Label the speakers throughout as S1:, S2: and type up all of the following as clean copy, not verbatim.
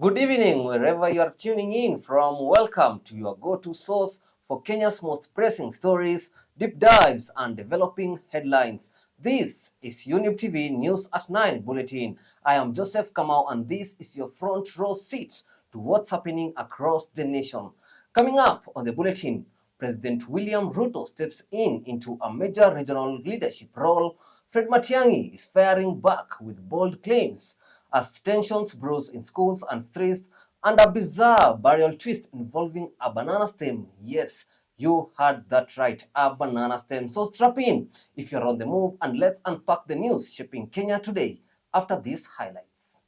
S1: Good evening, wherever you are tuning in from. Welcome to your go-to source for Kenya's most pressing stories, deep dives, and developing headlines. This is Younib TV News at 9 Bulletin. I am Joseph Kamau, and this is your front row seat to what's happening across the nation. Coming up on the bulletin, President William Ruto steps into a major regional leadership role. Fred Matiang'i is firing back with bold claims as tensions brew in schools and streets, and a bizarre burial twist involving a banana stem. Yes, you heard that right, a banana stem. So strap in if you're on the move, and let's unpack the news shaping Kenya today after these highlights.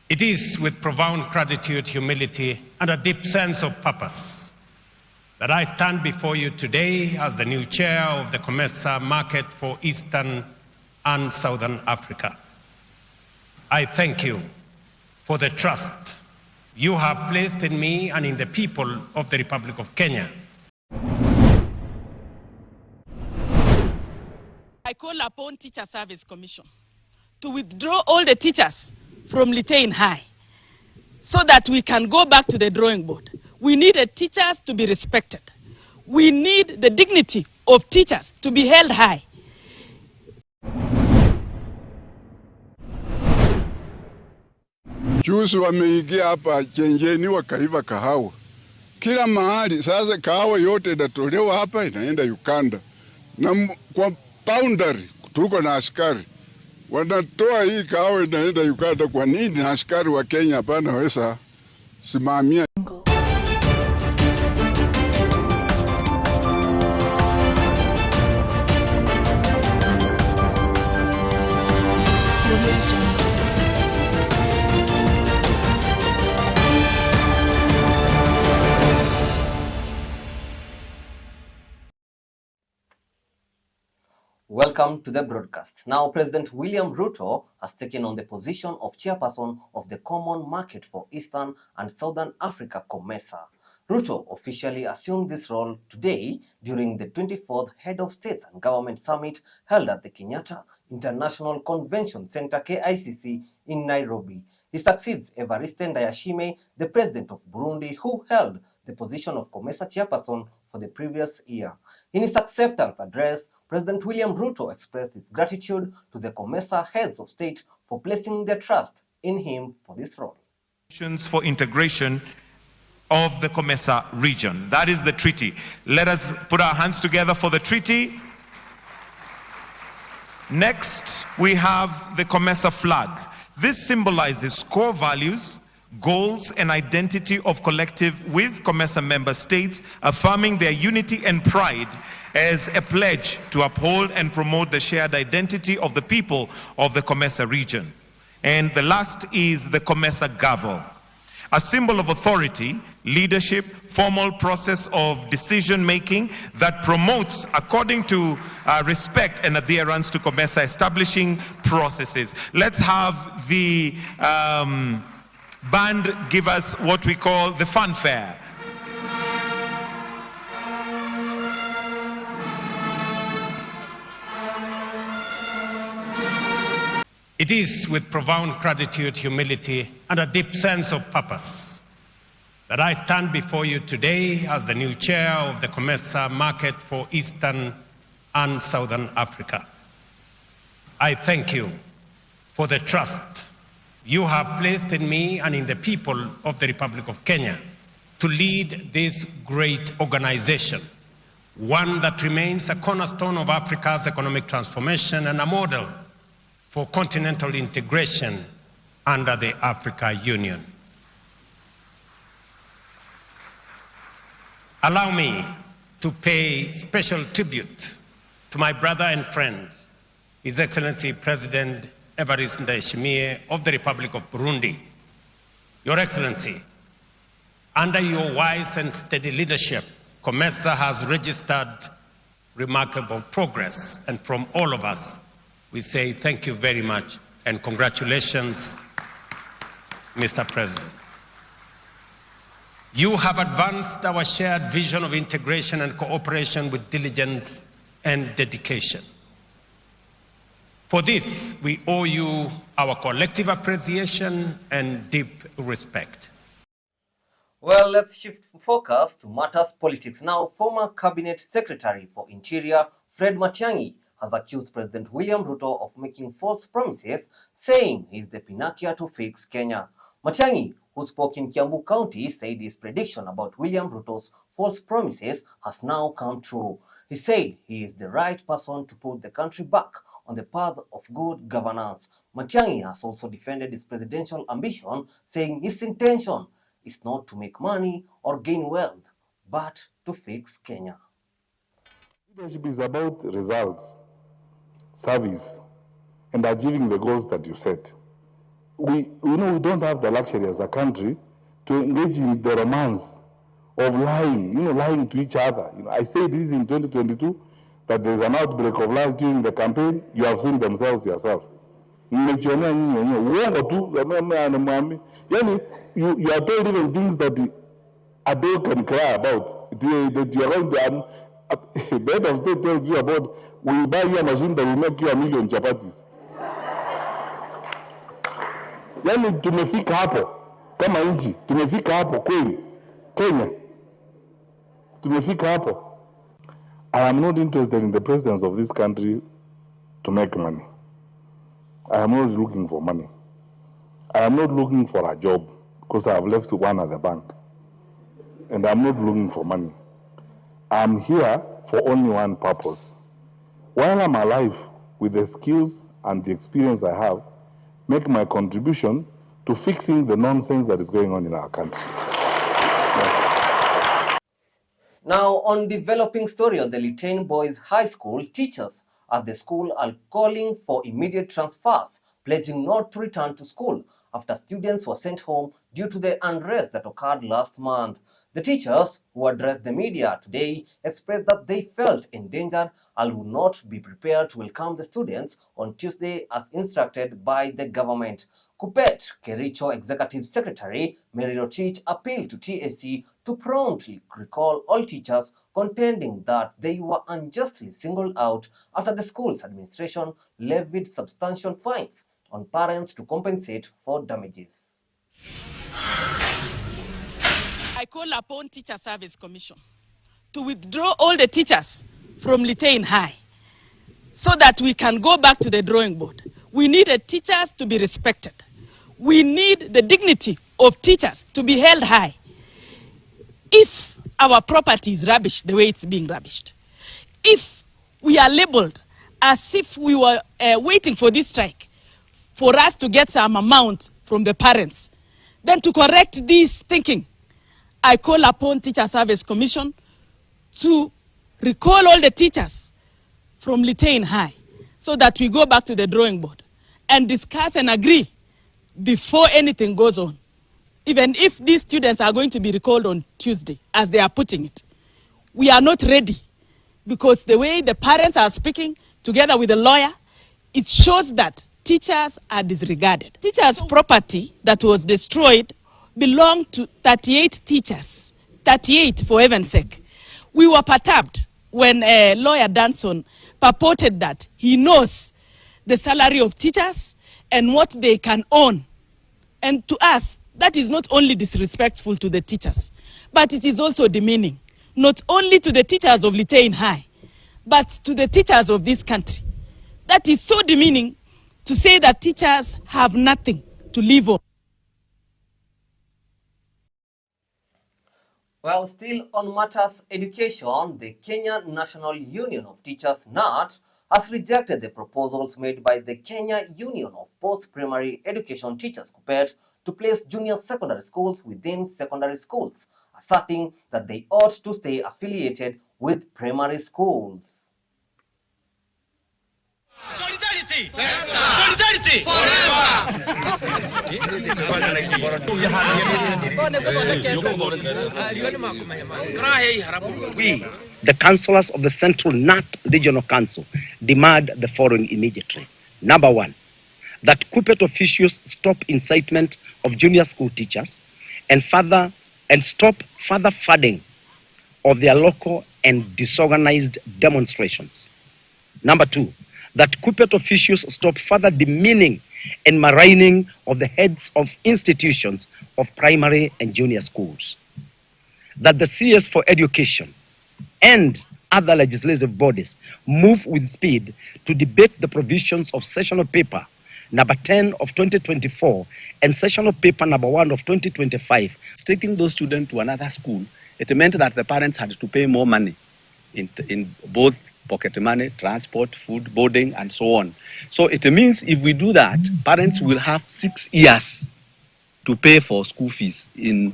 S2: It is with profound gratitude, humility, and a deep sense of purpose that I stand before you today as the new chair of the COMESA market for Eastern and Southern Africa. I thank you for the trust you have placed in me and in the people of the Republic of Kenya.
S3: I call upon Teacher Service Commission to withdraw all the teachers from Litein High so that we can go back to the drawing board. We need the teachers to be respected. We need the dignity of teachers to be held high.
S4: Juzi wameingia hapa chenjeni wakaiva kahawa. Kila mahali sasa kahawa yote inatolewa hapa inaenda Uganda. Na kwa boundary tuko na askari. Wanatoa hii kahawa inaenda Uganda. Kwa nini na askari wa Kenya hapana weza simamia?
S1: Welcome to the broadcast. Now, President William Ruto has taken on the position of chairperson of the Common Market for Eastern and Southern Africa, COMESA. Ruto officially assumed this role today during the 24th Head of States and Government Summit held at the Kenyatta International Convention Center, KICC, in Nairobi. He succeeds Evariste Ndayishimiye, the president of Burundi, who held the position of COMESA chairperson for the previous year. In his acceptance address, President William Ruto expressed his gratitude to the COMESA heads of state for placing their trust in him for this role.
S5: For integration of the COMESA region. That is the treaty. Let us put our hands together for the treaty. Next, we have the COMESA flag. This symbolizes core values, goals, and identity of collective with COMESA member states, affirming their unity and pride as a pledge to uphold and promote the shared identity of the people of the COMESA region. And the last is the COMESA gavel, a symbol of authority, leadership, formal process of decision-making that promotes, according to respect and adherence to COMESA establishing processes. Let's have the band give us what we call the fanfare.
S2: It is with profound gratitude, humility, and a deep sense of purpose that I stand before you today as the new chair of the COMESA market for Eastern and Southern Africa. I thank you for the trust you have placed in me and in the people of the Republic of Kenya to lead this great organization, one that remains a cornerstone of Africa's economic transformation and a model for continental integration under the Africa Union. Allow me to pay special tribute to my brother and friend, His Excellency President Evariste Ndayishimiye of the Republic of Burundi. Your Excellency, under your wise and steady leadership, COMESA has registered remarkable progress, and from all of us, we say thank you very much and congratulations, Mr. President. You have advanced our shared vision of integration and cooperation with diligence and dedication. For this, we owe you our collective appreciation and deep respect.
S1: Well, let's shift focus to matters politics now. Former Cabinet Secretary for Interior Fred Matiang'i has accused President William Ruto of making false promises, saying he's the Pinocchio to fix Kenya. Matiang'i, who spoke in Kiambu County, said his prediction about William Ruto's false promises has now come true. He said he is the right person to put the country back on the path of good governance. Matiang'i has also defended his presidential ambition, saying his intention is not to make money or gain wealth, but to fix Kenya.
S6: Leadership is about results, service, and achieving the goals that you set. We don't have the luxury as a country to engage in the romance of lying, lying to each other. I said this in 2022, that there's an outbreak of lies during the campaign. You have seen themselves yourself. You are told even things that a dog can cry about. That you are going to, the head of state tells you about, we buy you a machine that will make you 1,000,000 chapatis. Yani tumefika hapo kama nchi, tumefika hapo kweli Kenya, tumefika hapo. I am not interested in the presidents of this country to make money. I am not looking for money. I am not looking for a job because I have left one at the bank. And I am not looking for money. I am here for only one purpose. While I'm alive, with the skills and the experience I have, make my contribution to fixing the nonsense that is going on in our country.
S1: Now, on developing story on the Litein Boys High School, teachers at the school are calling for immediate transfers, pledging not to return to school after students were sent home due to the unrest that occurred last month. The teachers, who addressed the media today, expressed that they felt endangered and would not be prepared to welcome the students on Tuesday as instructed by the government. Kupet Kericho Executive Secretary Mary Rotich appealed to TSC to promptly recall all teachers, contending that they were unjustly singled out after the school's administration levied substantial fines on parents to compensate for damages.
S3: I call upon Teacher Service Commission to withdraw all the teachers from Litein High so that we can go back to the drawing board. We need the teachers to be respected. We need the dignity of teachers to be held high. If our property is rubbish the way it's being rubbished, if we are labeled as if we were waiting for this strike for us to get some amount from the parents, then to correct this thinking, I call upon Teacher Service Commission to recall all the teachers from Litein High so that we go back to the drawing board and discuss and agree before anything goes on. Even if these students are going to be recalled on Tuesday, as they are putting it, we are not ready, because the way the parents are speaking together with the lawyer, it shows that teachers are disregarded. Teachers' property that was destroyed belonged to 38 teachers, 38 for heaven's sake. We were perturbed when lawyer Danson purported that he knows the salary of teachers and what they can own. And to us, that is not only disrespectful to the teachers, but it is also demeaning, not only to the teachers of Litein High, but to the teachers of this country. That is so demeaning to say that teachers have nothing to live on.
S1: Well, still on matters education, the Kenya National Union of Teachers, NAT, has rejected the proposals made by the Kenya Union of Post-Primary Education Teachers, KUPPET, to place junior secondary schools within secondary schools, asserting that they ought to stay affiliated with primary schools.
S7: Solidarity! Solidarity!
S8: We, the councillors of the Central NAT Regional Council, demand the following immediately. Number one, that Kuppet officials stop incitement of junior school teachers and stop further funding of their local and disorganized demonstrations. Number two, that Kuppet officials stop further demeaning and maraining of the heads of institutions of primary and junior schools. That the CS for Education and other legislative bodies move with speed to debate the provisions of sessional paper number 10 of 2024 and sessional paper number 1 of 2025.
S9: Taking those students to another school, it meant that the parents had to pay more money in both pocket money, transport, food, boarding, and so on. So it means if we do that, parents will have 6 years to pay for school fees in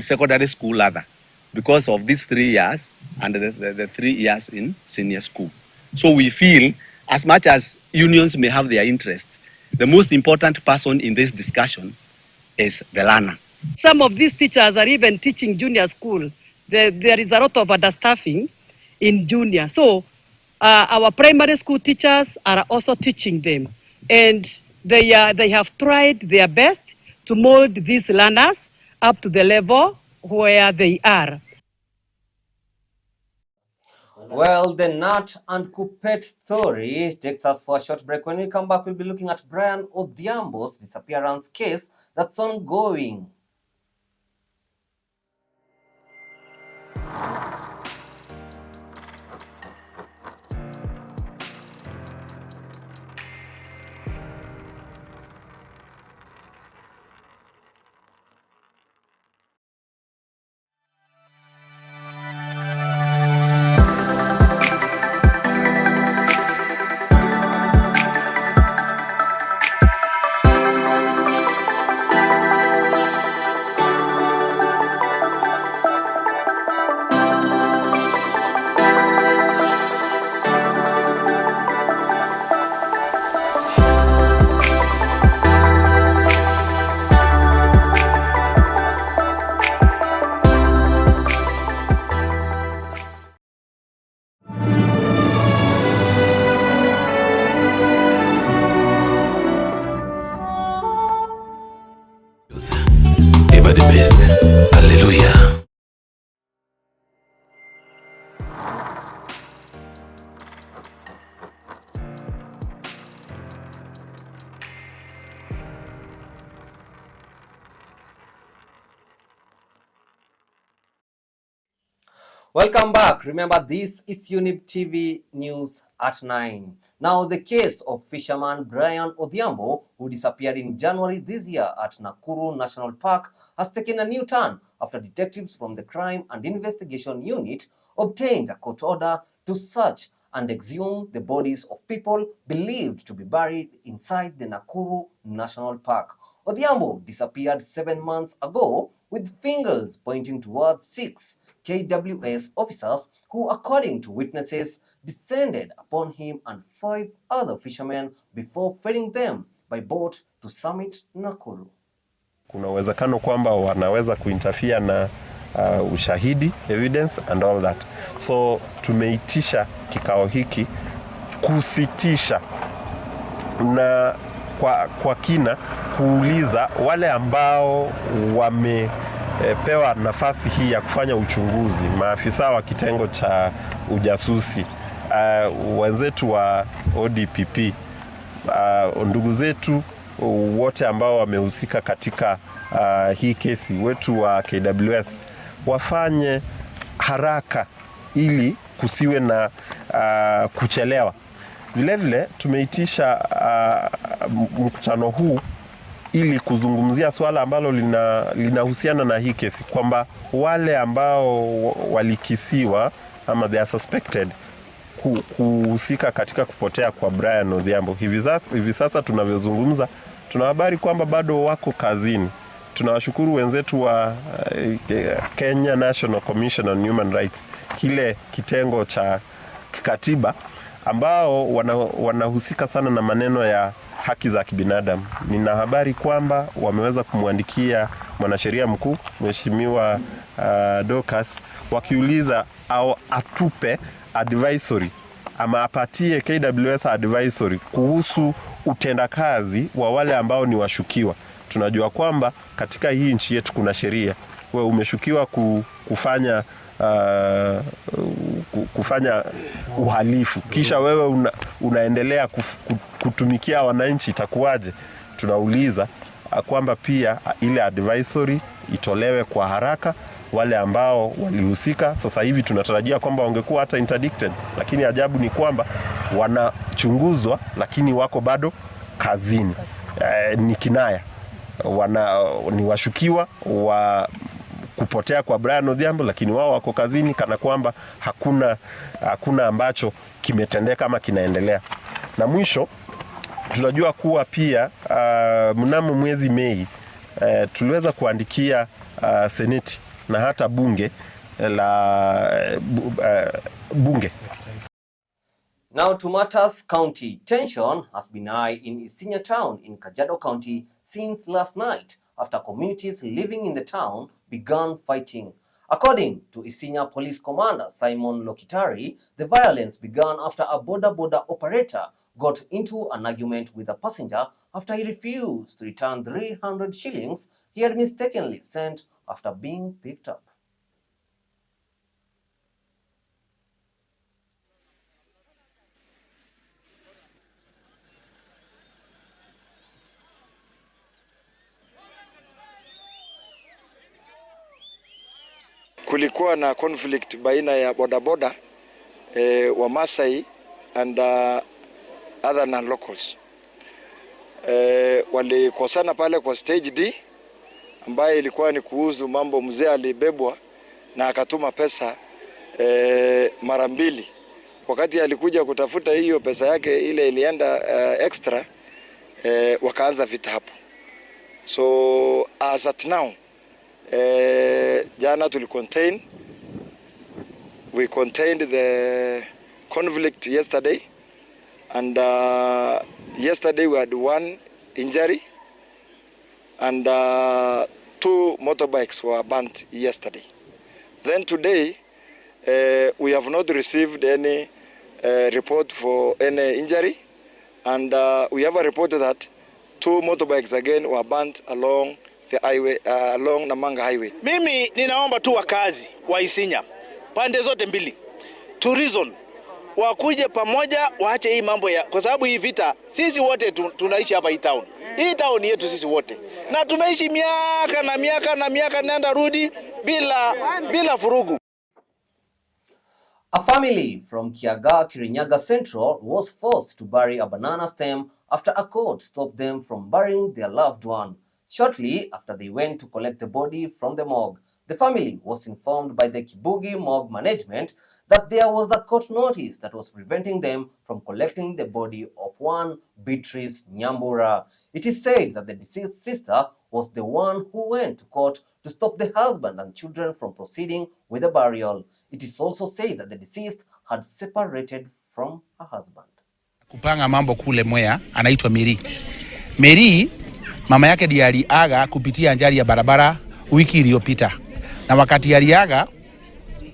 S9: secondary school rather, because of these 3 years and the 3 years in senior school. So we feel, as much as unions may have their interest, the most important person in this discussion is the learner.
S10: Some of these teachers are even teaching junior school. There is a lot of understaffing in junior. So our primary school teachers are also teaching them. And they have tried their best to mold these learners up to the level where they are.
S1: Well, the Nat and Kuppet story takes us for a short break. When we come back, we'll be looking at Brian Odhiambo's disappearance case that's ongoing.
S11: Ever the best. Hallelujah.
S1: Welcome back. Remember, this is Younib TV News at 9. Now, the case of fisherman Brian Odhiambo, who disappeared in January this year at Nakuru National Park, has taken a new turn after detectives from the Crime and Investigation Unit obtained a court order to search and exhume the bodies of people believed to be buried inside the Nakuru National Park. Odhiambo disappeared 7 months ago with fingers pointing towards 6 KWS officers who, according to witnesses, descended upon him and 5 other fishermen before ferrying them by boat to Summit, Nakuru.
S12: Kuna uwezekano kwamba wanaweza kuinterfere na ushahidi, evidence and all that. So tumeitisha kikao hiki kusitisha na kwa kina kuuliza wale ambao wamepewa nafasi hii ya kufanya uchunguzi, maafisa wa kitengo cha ujasusi, wenzetu wa ODPP, ndugu zetu wote ambao wamehusika katika hii kesi, wetu wa KWS, wafanye haraka ili kusiwe na kuchelewa. Vile vile tumeitisha mkutano huu ili kuzungumzia swala ambalo linahusiana na hii kesi, kwamba wale ambao walikisiwa ama they are suspected kuhusika katika kupotea kwa Brian Odhiambo. Hivi sasa tunavyozungumza, tuna habari kwamba bado wako kazini. Tunawashukuru wenzetu wa Kenya National Commission on Human Rights, kile kitengo cha kikatiba ambao wanahusika sana na maneno ya haki za kibinadamu. Nina habari kwamba wameweza kumwandikia mwanasheria mkuu Mheshimiwa Docas wakiuliza au atupe advisory ama apatie KWS advisory kuhusu utendakazi wa wale ambao ni washukiwa. Tunajua kwamba katika hii nchi yetu kuna sheria. Wewe umeshukiwa kufanya uhalifu, kisha wewe unaendelea kutumikia wananchi, itakuwaje? Tunauliza kwamba pia ile advisory itolewe kwa haraka. Wale ambao walihusika sasa hivi tunatarajia kwamba wangekuwa hata interdicted, lakini ajabu ni kwamba wanachunguzwa lakini wako bado kazini. Ni kinaya, ni washukiwa wa kupotea kwa Brian Odhiambo, lakini wao wako kazini kana kwamba hakuna ambacho kimetendeka ama kinaendelea. Na mwisho tunajua kuwa pia mnamo mwezi Mei tuliweza kuandikia seneti na hata bunge bunge.
S1: Now to matters county. Tension has been high in Isinya town in Kajiado County since last night after communities living in the town began fighting. According to Isinya Police Commander Simon Lokitari, the violence began after a border operator got into an argument with a passenger after he refused to return 300 shillings he had mistakenly sent after being picked up.
S13: Kulikuwa na conflict baina ya bodaboda wa Masai and other non-locals. Walikosana pale kwa stage D ambaye ilikuwa ni kuhusu mambo. Mzee alibebwa na akatuma pesa mara mbili. Wakati alikuja kutafuta hiyo pesa yake ile ilienda extra, wakaanza vita hapo. So as at now, jana we contained the conflict yesterday, and yesterday we had 1 injury and 2 motorbikes were burnt yesterday. Then today we have not received any report for any injury, and we have a report that 2 motorbikes again were burnt along the highway, along Namanga highway.
S14: Mimi ninaomba tu wakazi wa Isinya pande zote mbili to reason, wakuje pamoja, waache hii mambo ya, kwa sababu hii vita sisi wote tunaishi hapa hii town. Hii town yetu sisi wote, na tumeishi miaka nenda rudi bila furugu.
S1: A family from Kiaga, Kirinyaga Central was forced to bury a banana stem after a court stopped them from burying their loved one. Shortly after they went to collect the body from the morgue, the family was informed by the Kibugi morgue management that there was a court notice that was preventing them from collecting the body of one Beatrice Nyambura. It is said that the deceased sister was the one who went to court to stop the husband and children from proceeding with the burial. It is also said that the deceased had separated from her husband.
S15: Kupanga mambo kule Mwea, anaitwa Mary. Mama yake ndiye aliaga kupitia ajali ya barabara wiki iliyopita. Na wakati aliaga,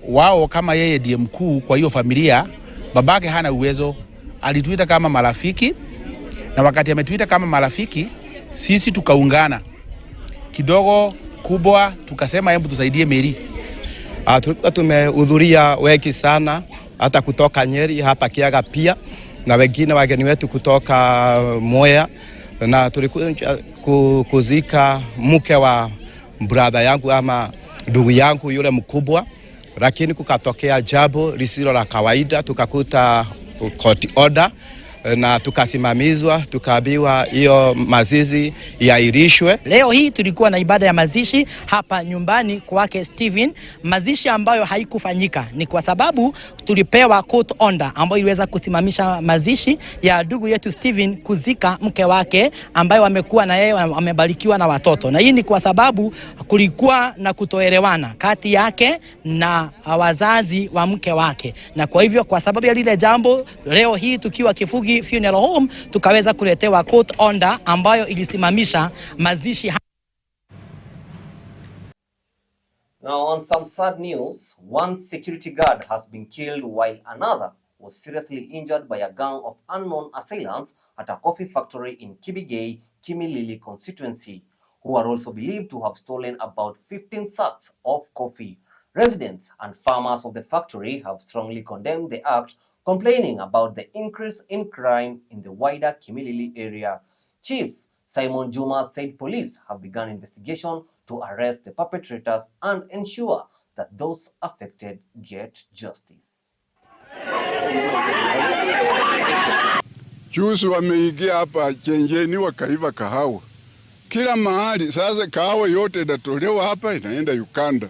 S15: wao kama yeye ndiye mkuu kwa hiyo familia, babake hana uwezo, alituita kama marafiki, na wakati ametuita kama marafiki, sisi tukaungana kidogo kubwa, tukasema hebu tusaidie Mary.
S8: Tulikuwa tumehudhuria wengi sana, hata kutoka Nyeri hapa Kiaga pia, na wengine wageni wetu kutoka Mwea, na tulikuja kuzika mke wa brother yangu ama ndugu yangu yule mkubwa, lakini kukatokea jambo lisilo la kawaida, tukakuta court order na tukasimamizwa, tukaambiwa hiyo mazishi yairishwe.
S16: Leo hii tulikuwa na ibada ya mazishi hapa nyumbani kwake Steven, mazishi ambayo haikufanyika ni kwa sababu tulipewa court order ambayo iliweza kusimamisha mazishi ya ndugu yetu Steven kuzika mke wake ambaye wamekuwa na yeye wamebarikiwa na watoto, na hii ni kwa sababu kulikuwa na kutoelewana kati yake na wazazi wa mke wake, na kwa hivyo kwa sababu ya lile jambo leo hii tukiwa Kifugi Funeral Home tukaweza kuletewa court order ambayo ilisimamisha mazishi.
S1: Now on some sad news, one security guard has been killed while another was seriously injured by a gang of unknown assailants at a coffee factory in Kibigay, Kimilili constituency, who are also believed to have stolen about 15 sacks of coffee. Residents and farmers of the factory have strongly condemned the act, complaining about the increase in crime in the wider Kimilili area. Chief Simon Juma said police have begun investigation to arrest the perpetrators and ensure that those affected get justice.
S4: Juzi wameingia hapa Chenjeni wakaiva kahawa kila mahali. Sasa kahawa yote inatolewa hapa inaenda Uganda,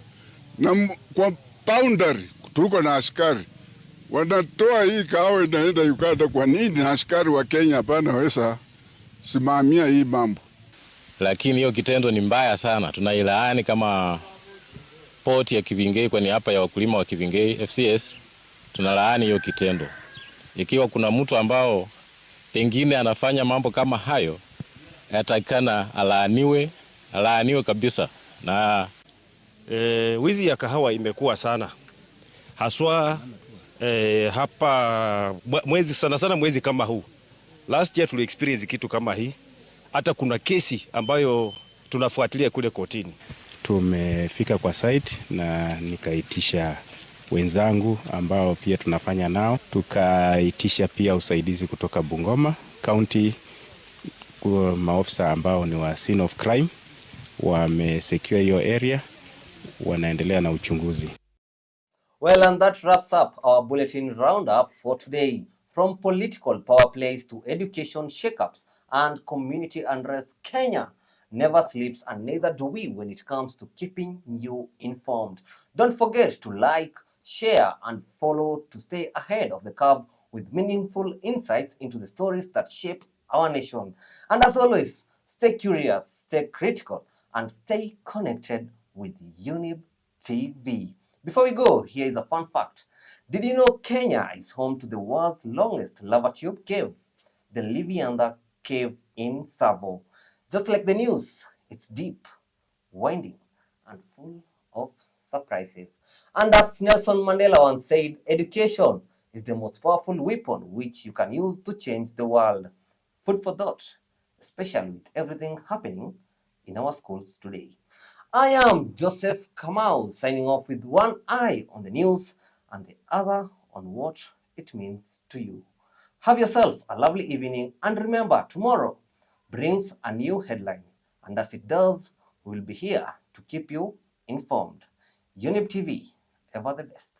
S4: na kwa boundary tuko na askari wanatoa hii kahawa inaenda Uganda. Kwa nini askari wa Kenya hapana weza simamia hii mambo?
S17: Lakini hiyo kitendo ni mbaya sana, tunailaani kama port ya Kibingei, kwani hapa ya wakulima wa Kibingei FCS tunalaani hiyo kitendo. Ikiwa kuna mtu ambao pengine anafanya mambo kama hayo, yatakana alaaniwe kabisa. Na
S18: wizi ya kahawa imekuwa sana haswa hapa mwezi sana mwezi kama huu. Last year tuli experience kitu kama hii, hata kuna kesi ambayo tunafuatilia kule kotini.
S19: Tumefika kwa site na nikaitisha wenzangu ambao pia tunafanya nao, tukaitisha pia usaidizi kutoka Bungoma County, kwa maofisa ambao ni wa scene of crime, wamesecure hiyo area, wanaendelea na uchunguzi.
S1: Well, and that wraps up our bulletin roundup for today. From political power plays to education shakeups and community unrest, Kenya never sleeps, and neither do we when it comes to keeping you informed. Don't forget to like, share, and follow to stay ahead of the curve with meaningful insights into the stories that shape our nation. And as always, stay curious, stay critical, and stay connected with Younib TV. Before we go, here is a fun fact. Did you know Kenya is home to the world's longest lava tube cave, the Livianda Cave in Savo? Just like the news, it's deep, winding, and full of surprises. And as Nelson Mandela once said, education is the most powerful weapon which you can use to change the world. Food for thought, especially with everything happening in our schools today. I am Joseph Kamau, signing off with one eye on the news and the other on what it means to you. Have yourself a lovely evening, and remember, tomorrow brings a new headline, and as it does, we'll be here to keep you informed. Younib TV, ever the best.